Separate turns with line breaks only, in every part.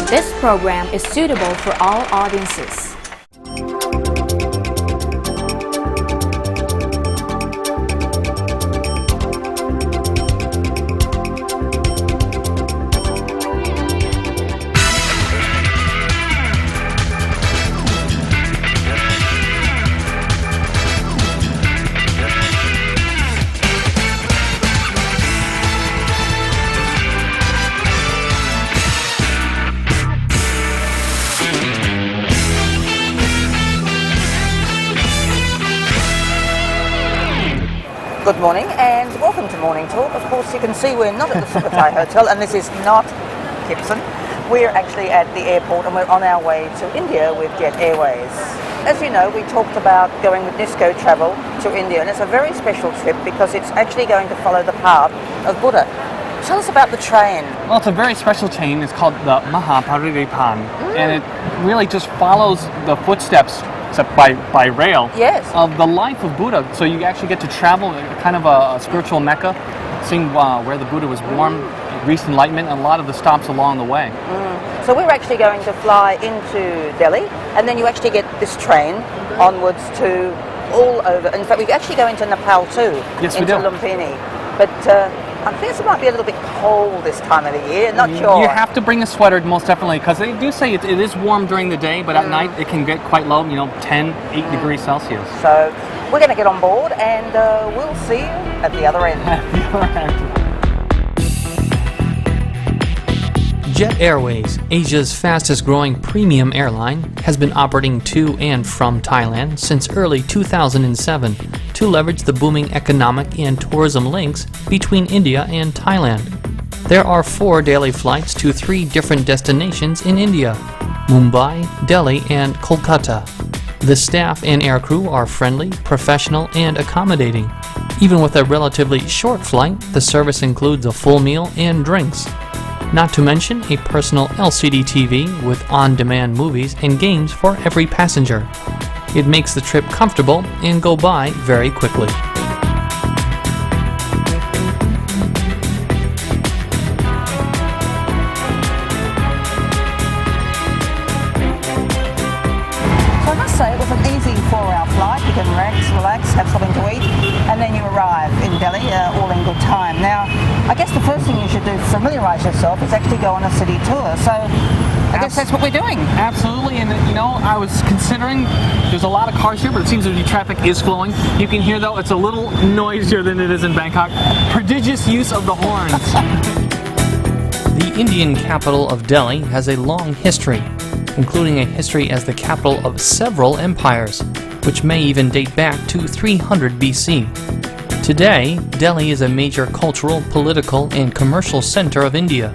This program is suitable for all audiences.
Good morning and welcome to Morning Talk. Of course, you can see we're not at the Sukhothai Hotel and this is not Gibson. We're actually at the airport and we're on our way to India with Jet Airways. As you know, we talked about going with Nisco Travel to India, and it's a very special trip because it's actually going to follow the path of Buddha. Tell us about the train.
Well, it's a very special train. It's called the Mahaparinibbana, and it really just follows the footsteps, except by rail,
Yes.
of the life of Buddha. So you actually get to travel kind of a spiritual Mecca, seeing where the Buddha was born, reached enlightenment, and a lot of the stops along the way.
So we're actually going to fly into Delhi, and then you actually get this train onwards to all over. In fact, we actually go into Nepal too,
Yes, we
into
do.
Lumpini. But I guess it might be a little bit cold this time of the year, not sure.
You have to bring a sweater, most definitely, because they do say it is warm during the day, but at night it can get quite low, 8 degrees Celsius.
So we're going to get on board and we'll see you at the other end.
Jet Airways, Asia's fastest growing premium airline, has been operating to and from Thailand since early 2007 to leverage the booming economic and tourism links between India and Thailand. There are 4 daily flights to 3 different destinations in India: Mumbai, Delhi, and Kolkata. The staff and aircrew are friendly, professional, and accommodating. Even with a relatively short flight, the service includes a full meal and drinks. Not to mention a personal LCD TV with on-demand movies and games for every passenger. It makes the trip comfortable and go by very quickly.
So I must say it was an easy 4-hour flight. You can relax, have something to eat, and then you arrive in Delhi all in good time. Now, I guess the first thing you should do to familiarise yourself is actually go on a city tour. So I guess that's what we're doing.
Absolutely, and I was considering, there's a lot of cars here, but it seems that the traffic is flowing. You can hear, though, it's a little noisier than it is in Bangkok. Prodigious use of the horns.
The Indian capital of Delhi has a long history, including a history as the capital of several empires, which may even date back to 300 BC. Today, Delhi is a major cultural, political, and commercial center of India.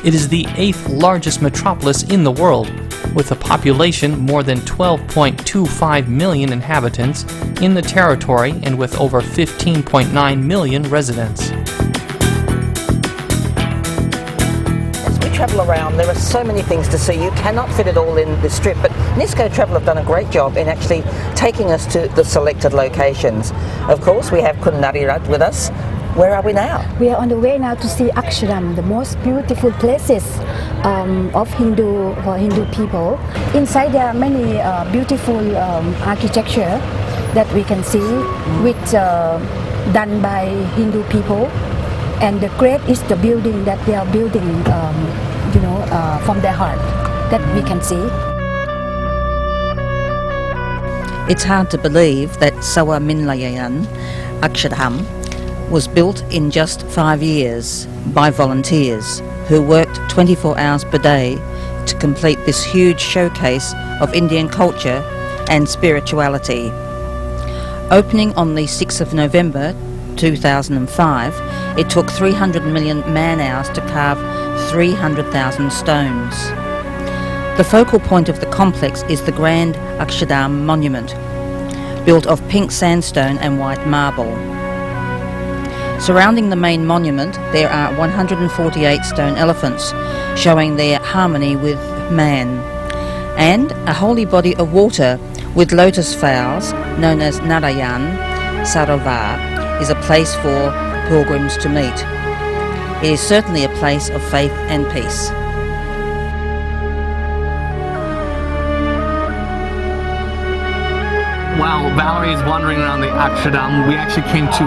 It is the 8th largest metropolis in the world, with a population more than 12.25 million inhabitants in the territory and with over 15.9 million residents.
As we travel around, there are so many things to see. You cannot fit it all in this trip, but Nisco Travel have done a great job in actually taking us to the selected locations. Of course, we have Kundarirat with us. Where are we now?
We are on the way now to see Akshardham, the most beautiful places of Hindu people. Inside there are many beautiful architecture that we can see, which done by Hindu people. And the great is the building that they are building, from their heart, that we can see.
It's hard to believe that Sawa Minlayan Akshardham was built in just 5 years by volunteers who worked 24 hours per day to complete this huge showcase of Indian culture and spirituality. Opening on the 6th of November 2005, it took 300 million man-hours to carve 300,000 stones. The focal point of the complex is the Grand Akshardham Monument, built of pink sandstone and white marble. Surrounding the main monument, there are 148 stone elephants, showing their harmony with man, and a holy body of water with lotus flowers, known as Narayan Sarovar, is a place for pilgrims to meet. It is certainly a place of faith and peace.
while Valerie is wandering around the Akshardham, we actually came to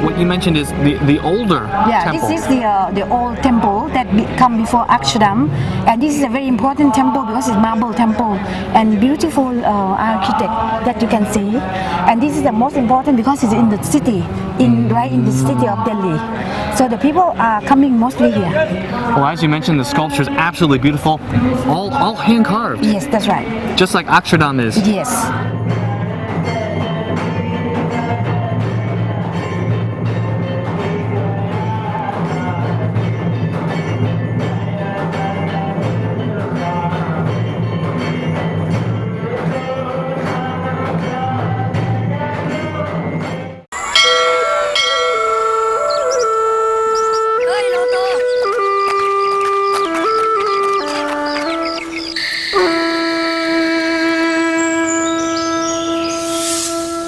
what you mentioned is the older
Yeah,
temple.
this is the old temple that come before Akshardham, and this is a very important temple because it's marble temple and beautiful architect that you can see. And this is the most important because it's in the city, right in the city of Delhi. So the people are coming mostly here.
Well, as you mentioned, the sculpture is absolutely beautiful, all hand carved,
Yes, that's right.
just like Akshardham is.
Yes.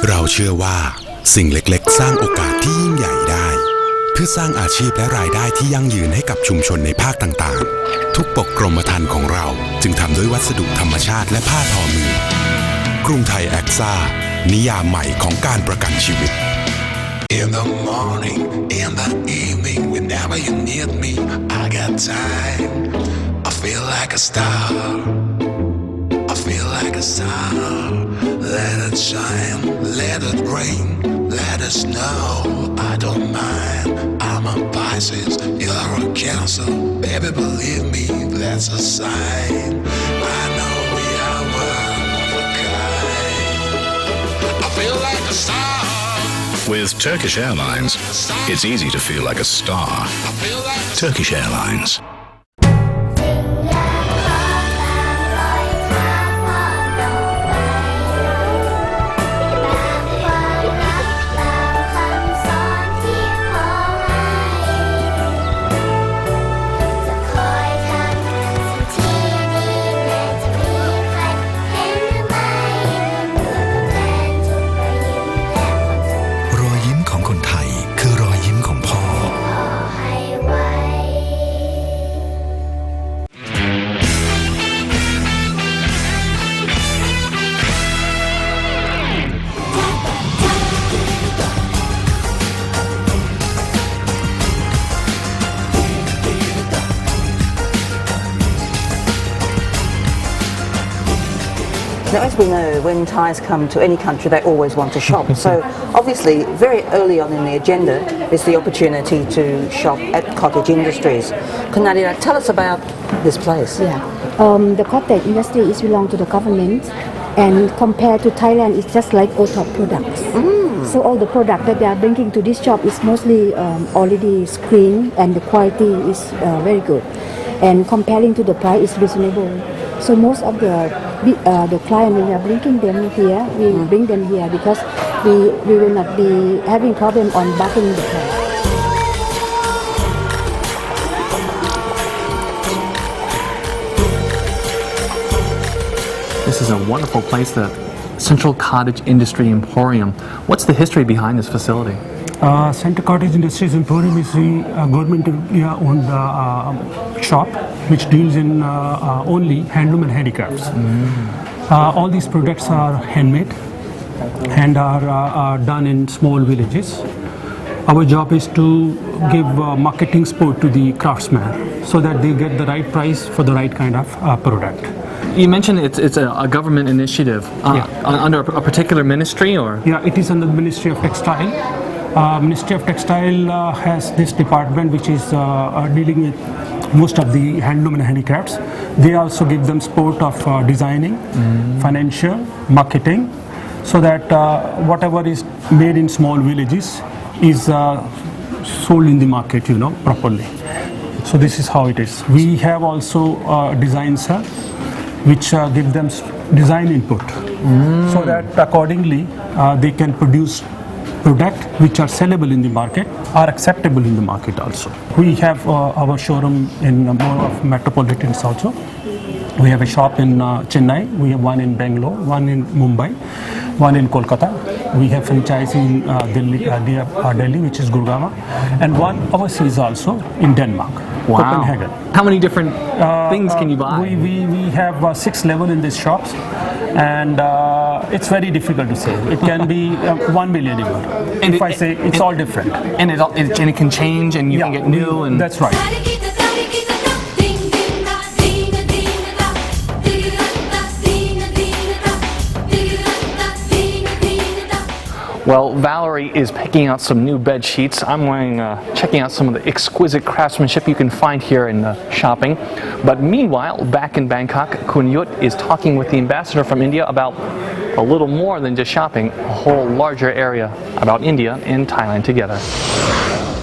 เราเชื่อว่าสิ่งเล็กๆสร้างโอกาสที่ยิ่งใหญ่ได้เพื่อสร้างอาชีพและรายได้ที่ยั่งยืนให้กับชุมชนในภาคต่างๆทุกปกกรมธรรม์ของเราจึงทำด้วยวัสดุธรรมชาติและผ้าทอมือกรุงไทยแอ็กซ่านิยามใหม่ของการประกันชีวิต
In the morning, in the evening, whenever you need me, I got time. I feel like a star. I feel like a star. Let it shine, let it rain, let it snow. I don't mind. I'm a Pisces, you're a Cancer. Baby, believe me, that's a sign. I know we are one of a kind. I feel like a star.
With Turkish Airlines, it's easy to feel like a star. Turkish Airlines.
Now, as we know, when Thais come to any country, they always want to shop. So, obviously, very early on in the agenda is the opportunity to shop at Cottage Industries. Kunadina, tell us about this place.
Yeah. The cottage industry is belong to the government, and compared to Thailand, it's just like OTOP products. So all the product that they are bringing to this shop is mostly already screened, and the quality is very good. And comparing to the price, is reasonable. So most of the client, when we are bringing them here, we bring them here because we will not be having problem on buying the price.
This is a wonderful place, the Central Cottage Industry Emporium. What's the history behind this facility?
Central Cottage Industries Emporium is a government owned shop which deals in only handloom and handicrafts. All these products are handmade and are done in small villages. Our job is to give marketing support to the craftsmen so that they get the right price for the right kind of product.
You mentioned it's a government initiative under a particular ministry, or?
Yeah, it is under the Ministry of Textile. Ministry of Textile has this department which is dealing with most of the handloom and handicrafts. They also give them support of designing, financial, marketing, so that whatever is made in small villages is sold in the market, properly. So this is how it is. We have also design cell which give them design input so that accordingly they can produce products which are sellable in the market, are acceptable in the market also. We have our showroom in more of metropolitans also. We have a shop in Chennai, we have one in Bangalore, one in Mumbai, one in Kolkata. We have franchise in Delhi, which is Gurgaon, and one overseas also in Denmark, Copenhagen.
How many different things can you buy?
We have 6 levels in these shops, and it's very difficult to say. It can be 1 million even.
And
if I say it's all different.
And it can change, and you can get new. And
that's right.
Well, Valerie is picking out some new bed sheets. I'm checking out some of the exquisite craftsmanship you can find here in shopping. But meanwhile, back in Bangkok, Kun Yut is talking with the ambassador from India about a little more than just shopping, a whole larger area about India and Thailand together.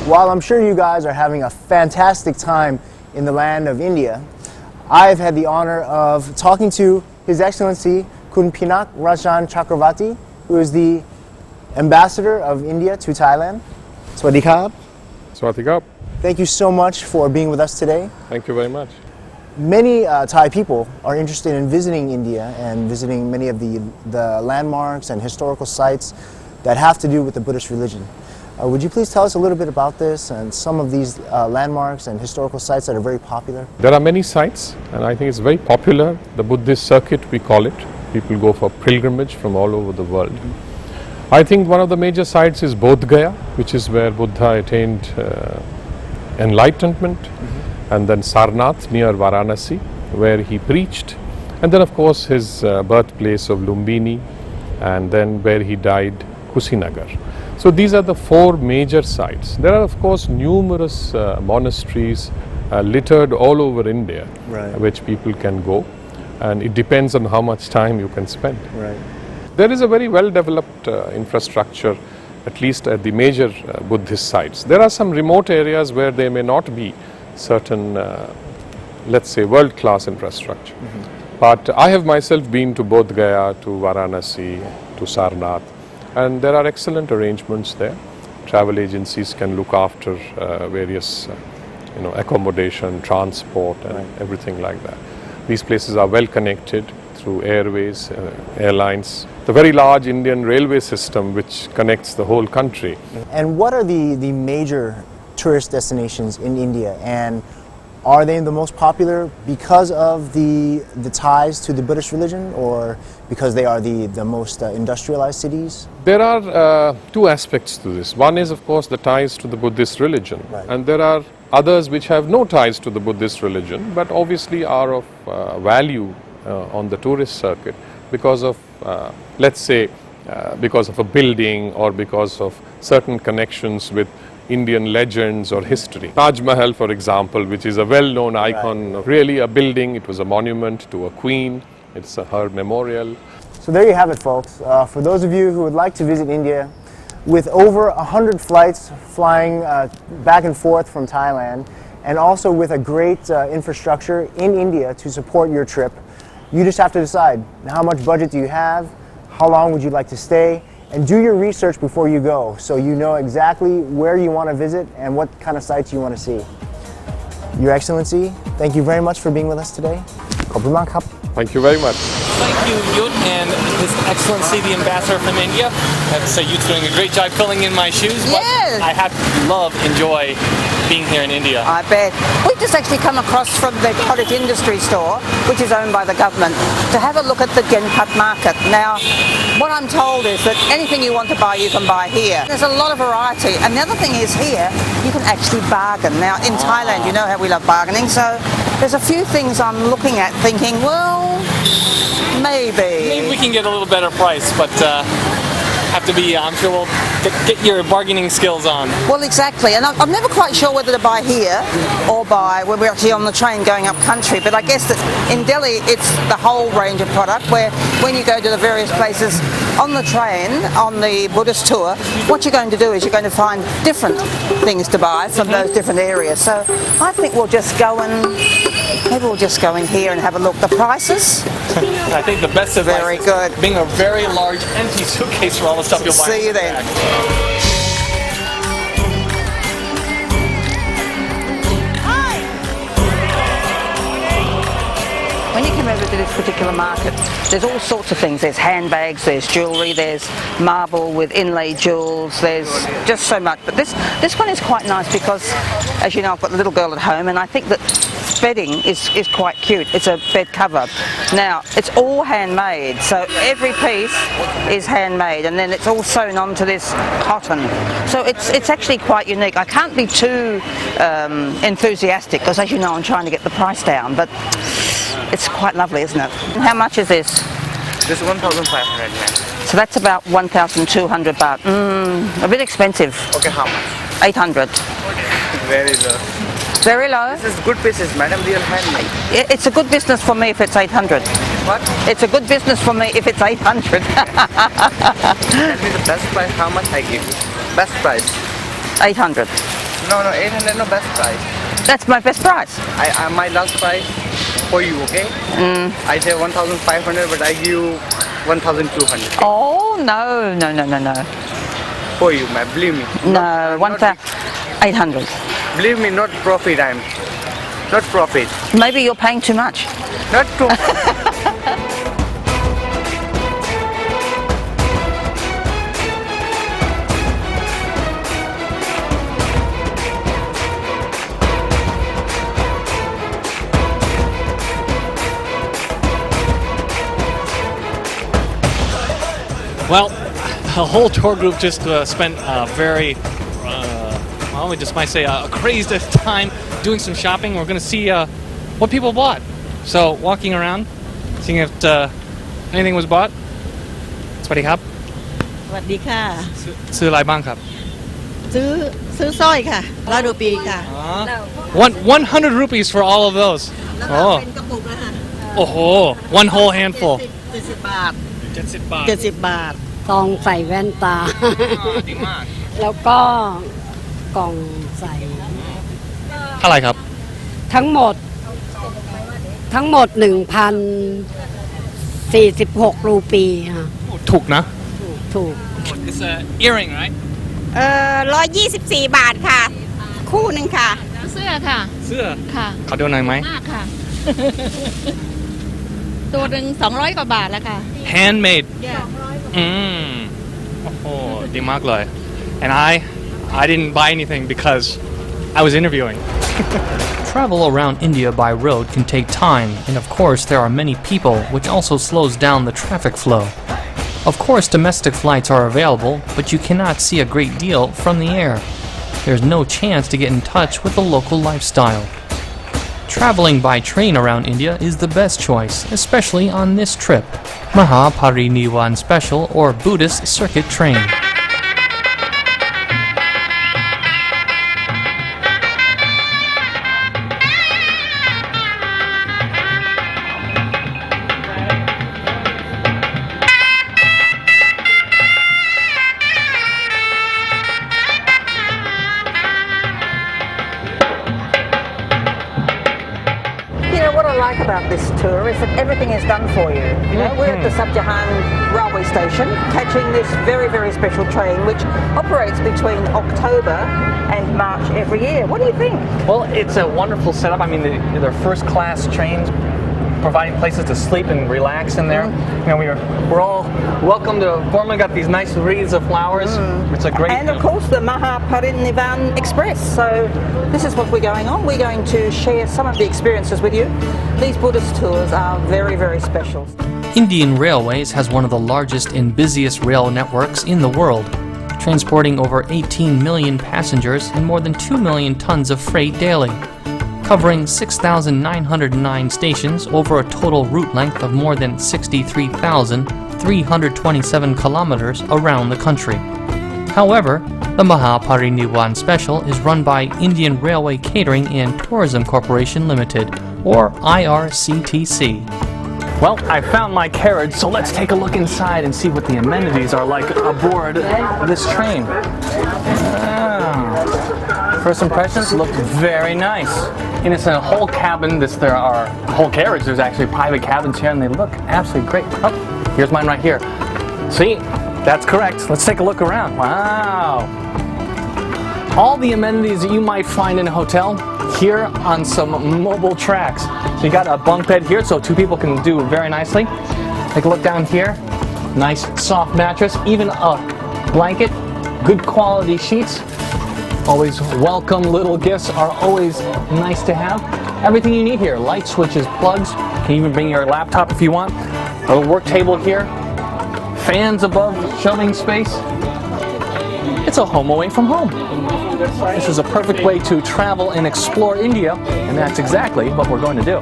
While I'm sure you guys are having a fantastic time in the land of India, I've had the honor of talking to His Excellency Kun Pinak Rajan Chakravarti, who is the Ambassador of India to Thailand. Sawasdee krab.
Sawasdee krab.
Thank you so much for being with us today.
Thank you very much.
Many Thai people are interested in visiting India and visiting many of the landmarks and historical sites that have to do with the Buddhist religion. Would you please tell us a little bit about this and some of these landmarks and historical sites that are very popular?
There are many sites, and I think it's very popular. The Buddhist circuit, we call it. People go for pilgrimage from all over the world. I think one of the major sites is Bodh Gaya, which is where Buddha attained enlightenment, and then Sarnath near Varanasi, where he preached, and then of course his birthplace of Lumbini, and then where he died, Kusinagar. So these are the four major sites. There are of course numerous monasteries littered all over India, which people can go, and it depends on how much time you can spend.
Right.
There is a very well-developed infrastructure, at least at the major Buddhist sites. There are some remote areas where there may not be certain, let's say, world-class infrastructure. But I have myself been to Bodh Gaya, to Varanasi, to Sarnath, and there are excellent arrangements there. Travel agencies can look after various, accommodation, transport, and everything like that. These places are well connected through airways, airlines, the very large Indian railway system which connects the whole country.
And what are the major tourist destinations in India, and are they the most popular because of the ties to the Buddhist religion, or because they are the most industrialized cities?
There are two aspects to this. One is of course the ties to the Buddhist religion, and there are others which have no ties to the Buddhist religion but obviously are of value on the tourist circuit because of, let's say, because of a building or because of certain connections with Indian legends or history. Taj Mahal, for example, which is a well-known icon, really a building, it was a monument to a queen, it's her memorial.
So there you have it, folks. For those of you who would like to visit India, with over 100 flights flying back and forth from Thailand, and also with a great infrastructure in India to support your trip, you just have to decide how much budget do you have, how long would you like to stay, and do your research before you go so you know exactly where you want to visit and what kind of sites you want to see. Your Excellency, thank you very much for being with us today. Khop khun mak krab.
Thank you very much.
Thank you, Yut, and His Excellency, the Ambassador from India. I have to say, Yut's doing a great job filling in my shoes, but
Yes.
I enjoy being here in India.
I bet. We've just actually come across from the cottage industry store, which is owned by the government, to have a look at the Genpat market. Now, what I'm told is that anything you want to buy, you can buy here. There's a lot of variety, and the other thing is here, you can actually bargain. Now, in Thailand, you know how we love bargaining, so there's a few things I'm looking at thinking, well, maybe
we can get a little better price, but have to be, I'm sure we'll get your bargaining skills on.
Well, exactly, and I'm never quite sure whether to buy here or buy when we're actually on the train going up country, but I guess that in Delhi it's the whole range of product, where when you go to the various places on the train, on the Buddhist tour, what you're going to do is you're going to find different things to buy from those different areas. So I think we'll just go in here and have a look. The prices?
I think the best advice
Very
is
good.
being a very large empty suitcase for all the stuff you'll buy.
See you then. When you come over to this particular market, there's all sorts of things. There's handbags, there's jewellery, there's marble with inlaid jewels, there's just so much. But this one is quite nice because, as you know, I've got a little girl at home, and I think that bedding is quite cute. It's a bed cover. Now, it's all handmade, so every piece is handmade, and then it's all sewn onto this cotton. So it's actually quite unique. I can't be too enthusiastic because, as you know, I'm trying to get the price down, but it's quite lovely, isn't it? How much is this?
This is 1,500, ma'am.
So that's about 1,200 baht. A bit expensive.
Okay, how much?
800.
Very low.
Very low?
This is good pieces, madam, real handmade.
It's a good business for me if it's 800.
What?
It's a good business for me if it's 800.
Tell me the best price, how much I give you? Best price.
800.
No, 800, no best price.
That's my best price.
My last price for you, okay? I say 1,500, but I give you 1,200.
Oh, no.
For you, ma'am, believe me.
No, 1,800.
Believe me, not profit, not profit.
Maybe you're paying too much.
Not too much.
Well, the whole tour group just spent a very, well, we just might say a crazed time doing some shopping. We're going to see what people bought. So walking around, seeing if anything was bought. สวัสดีครับ
สวัสดีค่ะ
ซื้ออะไรบ้างครับ
ซื้อสร้อยค่ะ100 รูปีค่ะ
100 rupees for all of those.
แล้วก็เป็นกระปุกนะคะ
Oh, one whole handful.
70 บาท
70 บาท
70 บาท
ซองใส่แว่นตา
ดีมาก
แล้วก็กล่องใส่
อะไรครับ
ทั้งหมด 1,046 รูปีค่ะ
ถูกนะ
ถูก
It's an earring, right?
124 บาทค่ะ คู่หนึ่งค่ะ
เสื้อค่ะ
เสื้อ
ค่ะ
ขอดูหน่อยไหม
มากค่ะ ตัวหนึ่ง200 กว่าบาทแล้วค่ะ
Handmade. โอ้โหดีมากเลย And I didn't buy anything because I was interviewing. Travel around India by road can take time, and of course there are many people, which also slows down the traffic flow. Of course domestic flights are available, but you cannot see a great deal from the air. There's no chance to get in touch with the local lifestyle. Traveling by train around India is the best choice, especially on this trip, Mahaparinivan Special or Buddhist Circuit Train.
What I like about this tour is that everything is done for you. You know, we're at the Sabjahan railway station catching this very, very special train which operates between October and March every year. What do you think?
Well, it's a wonderful setup. I mean, they're first-class trains, providing places to sleep and relax in there. You know, we're all welcome to Burma. Got these nice wreaths of flowers. It's a great.
And of course, the Mahaparinivan Express. So this is what we're going on. We're going to share some of the experiences with you. These Buddhist tours are very, very special.
Indian Railways has one of the largest and busiest rail networks in the world, transporting over 18 million passengers and more than 2 million tons of freight daily, covering 6,909 stations over a total route length of more than 63,327 kilometers around the country. However, the Mahaparinivan Special is run by Indian Railway Catering and Tourism Corporation Limited, or IRCTC.
Well, I found my carriage, so let's take a look inside and see what the amenities are like aboard this train. First impressions look very nice. And it's a whole cabin. There are a whole carriage. There's actually private cabins here, and they look absolutely great. Oh, here's mine right here. See, that's correct. Let's take a look around. Wow. All the amenities that you might find in a hotel, here on some mobile tracks. So you got a bunk bed here so two people can do very nicely. Take a look down here. Nice soft mattress, even a blanket, good quality sheets. Always welcome. Little gifts are always nice to have. Everything you need here, light switches, plugs. You can even bring your laptop if you want. A work table here. Fans above, shelving space. It's a home away from home. This is a perfect way to travel and explore India, and that's exactly what we're going to do.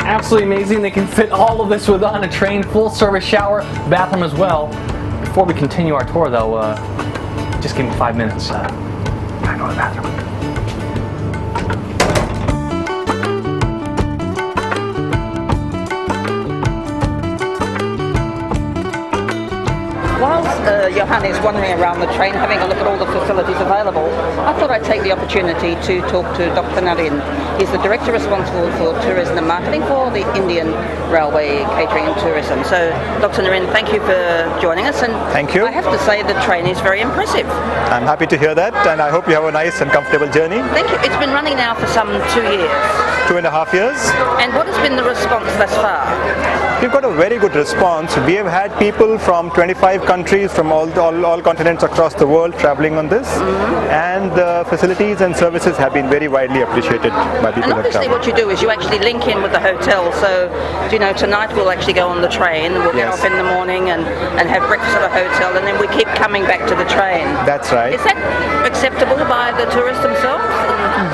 Absolutely amazing. They can fit all of this on a train, full service shower, bathroom as well. Before we continue our tour though, just give me 5 minutes. Gotta go to the bathroom.
Whilst Johan is wandering around the train having a look at all the facilities available, I thought I'd take the opportunity to talk to Dr. Naren. He's the Director responsible for tourism and marketing for the Indian Railway Catering and Tourism. So, Dr. Naren, thank you for joining us. And
thank you.
I have to say the train is very impressive.
I'm happy to hear that, and I hope you have a nice and comfortable journey.
Thank you. It's been running now for some 2 years.
2.5 years.
And what has been the response thus far?
We've got a very good response. We have had people from 25 countries from all continents across the world traveling on this, and the facilities and services have been very widely appreciated by people.
And obviously what you do is you actually link in with the hotel, so you know, tonight we'll actually go on the train, we'll get off in the morning and have breakfast at a hotel, and then we keep coming back to the train.
That's right.
Is that acceptable by the tourists themselves?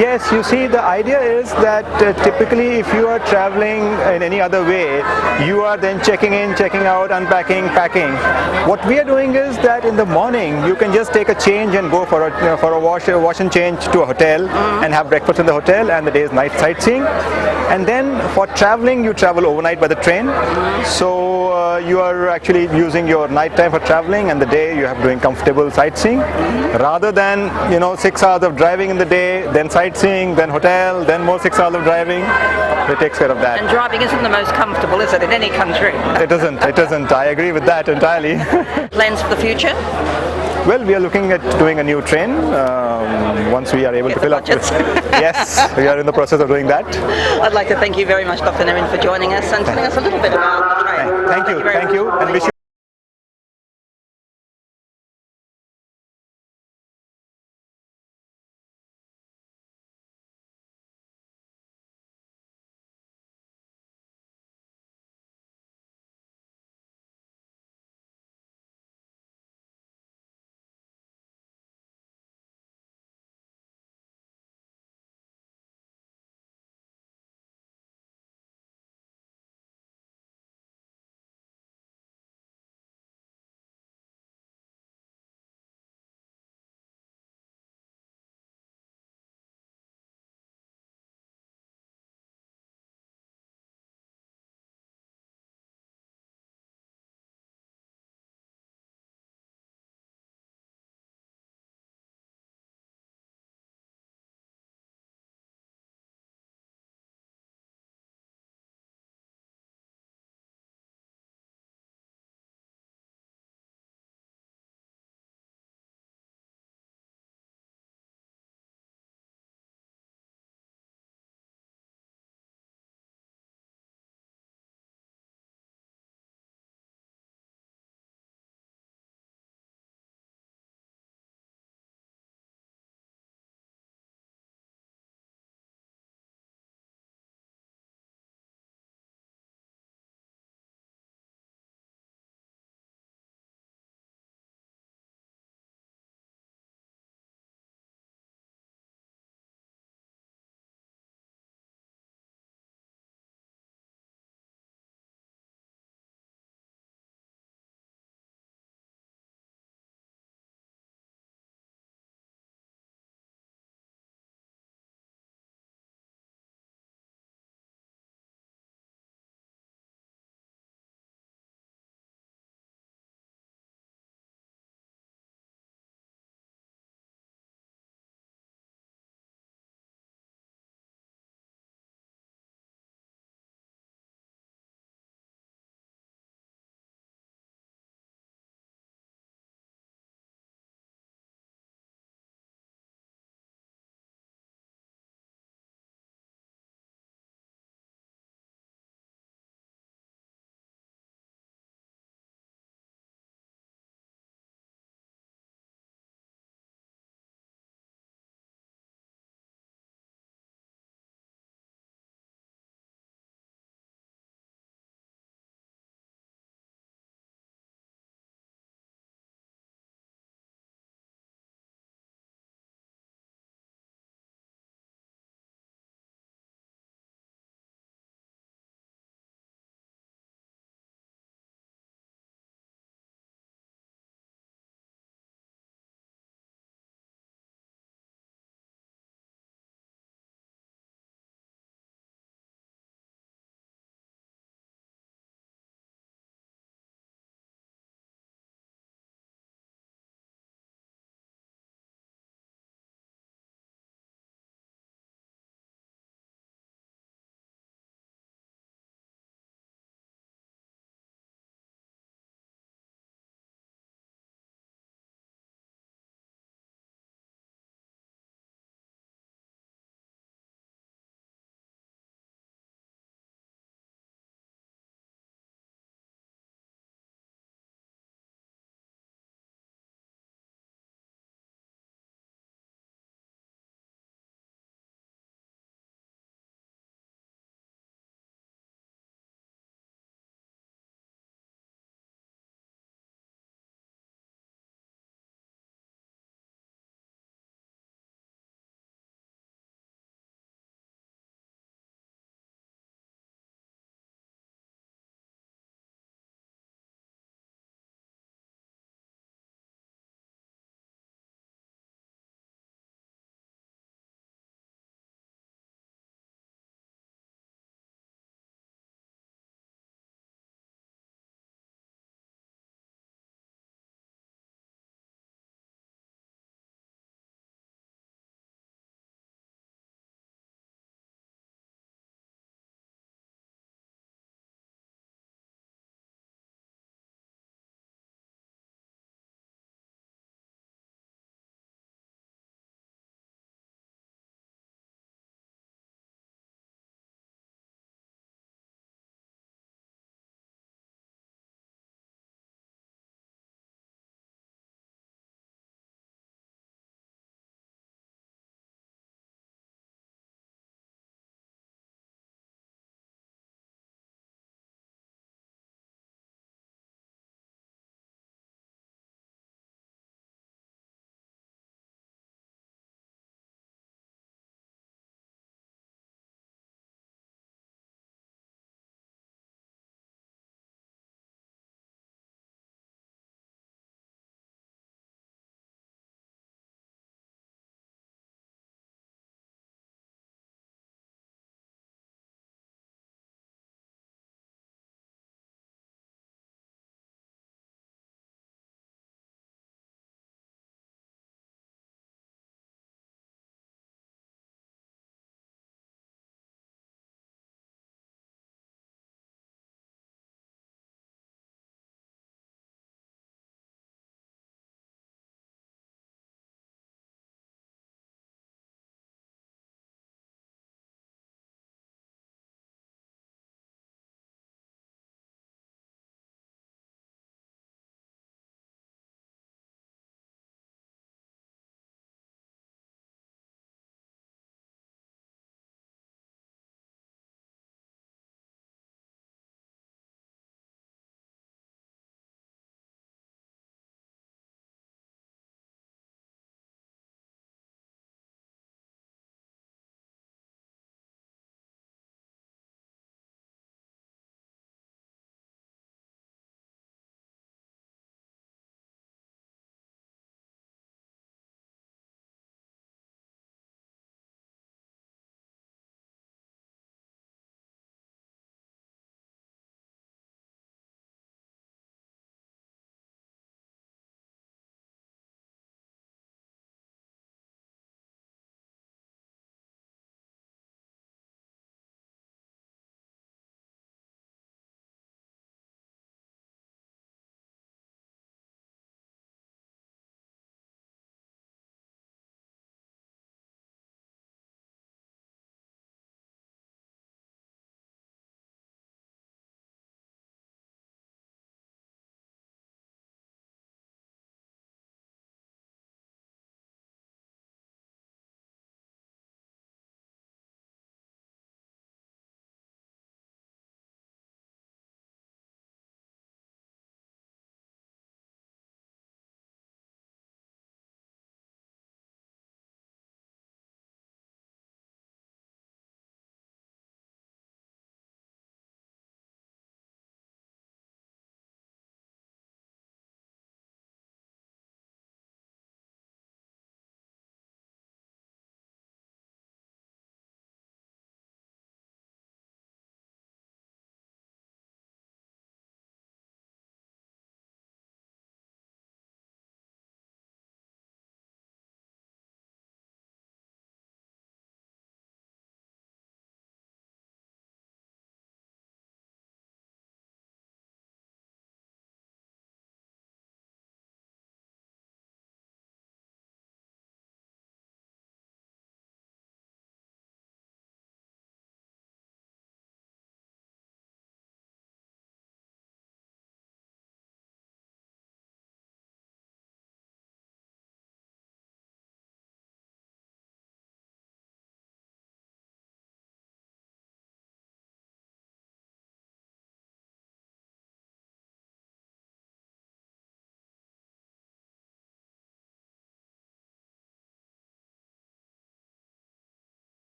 Yes, you see, the idea is that typically if you are traveling in any other way, you are then checking in, checking out, unpacking, packing. What we are doing is that in the morning you can just take a change and go for a wash and change to a hotel and have breakfast in the hotel, and the day's night sightseeing. And then for traveling, you travel overnight by the train. So you are actually using your night time for traveling, and the day you have doing comfortable sightseeing, rather than 6 hours of driving in the day, then sightseeing, then hotel, then more 6 hours of driving. It takes care of that.
And driving isn't the most comfortable, is it, in any country?
It isn't. It isn't. I agree with that entirely.
Plans for the future?
Well, we are looking at doing a new train once we are able to fill up. Yes, we are in the process of doing that.
I'd like to thank you very much, Dr. Naren, for joining us and telling us a little bit about the train.
Thank you, and wish you